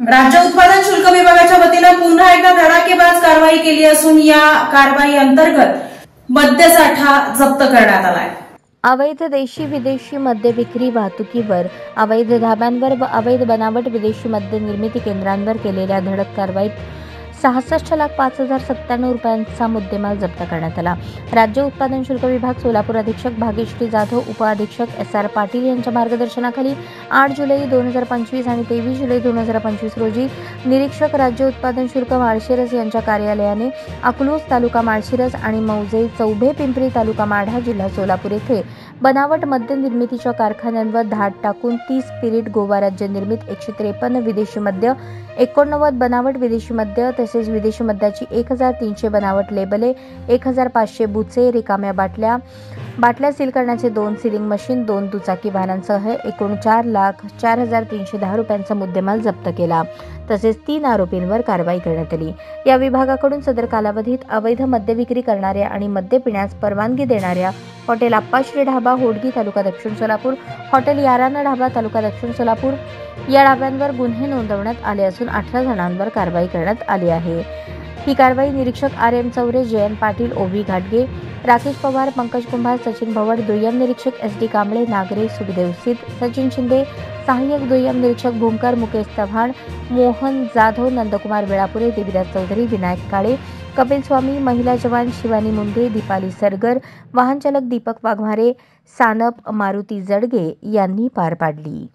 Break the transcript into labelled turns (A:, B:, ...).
A: राज्य उत्पादन शुल्क विभागाच्या वतीनं पुन्हा एकदा धडाकेबाज कारवाई केली असून या कारवाई अंतर्गत मद्यसाठा जप्त करण्यात आलाय।
B: अवैध देशी विदेशी मद्य विक्री वाहतुकीवर, अवैध धाब्यांवर व अवैध बनावट विदेशी मद्य निर्मिती केंद्रांवर केलेल्या धडक कारवाईत 66,05,097 रुपयांचा मुद्देमाल जप्त करण्यात आला। राज्य उत्पादन शुल्क विभाग सोलापूर अधीक्षक भाग्यश्री जाधव, उपअधीक्षक SR पाटील यांच्या मार्गदर्शनाखाली 8 जुलै 2025 आणि 23 जुलै 2025 रोजी निरीक्षक राज्य उत्पादन शुल्क माळशिरस यांच्या कार्यालयाने अकलूज तालुका माळशिरस आणि मौजे चौभे पिंपरी तालुका माढा जिल्हा सोलापूर येथे बनावट मद्य निर्मितीच्या कारखान्यांवर धाड टाकून 30 स्पिरिट गोवा राज्य निर्मित 153 विदेशी मद्य, 89 बनावट विदेशी मद्य तसेच विदेशी मद्याची 1300 बनावट लेबले, 1500 बुचे, रिकाम्या बाटल्या सील करण्याचे 2 सीलिंग मशीन, 2 दुचाकी वाहनांसह एकूण 4,04,310 रुपयांचा मुद्देमाल जप्त केला। तसेच 3 आरोपींवर कारवाई करण्यात आली। या विभागाकडून सदर कालावधीत अवैध मद्य विक्री करणाऱ्या आणि मद्य पिण्यास परवानगी देणाऱ्या हॉटेल आप्पाश्री ढाबा होडगी तालुका दक्षिण सोलापूर, हॉटेल याराना ढाबा तालुका दक्षिण सोलापूर या ढाब्यांवर गुन्हे नोंदवण्यात आले असून 18 जणांवर कारवाई करण्यात आली आहे। ही कारवाई निरीक्षक RM Chaure, JN Patil, OV घाटगे, राकेश पवार, पंकज कुंभार, सचिन भवड, दुय्यम निरीक्षक SD कांबळे, नागरे, सुखदेव सिद्ध, सचिन शिंदे, सहाय्यक दुय्यम निरीक्षक भूमकर, मुकेश चव्हाण, मोहन जाधव, नंदकुमार वेळापुरे, देवीदास चौधरी, विनायक काळे, कपिल स्वामी, महिला जवान शिवानी मुंडे, दीपाली सरगर, वाहन चालक दीपक वाघमारे, सानप मारुती जडगे यांनी पार पाडली।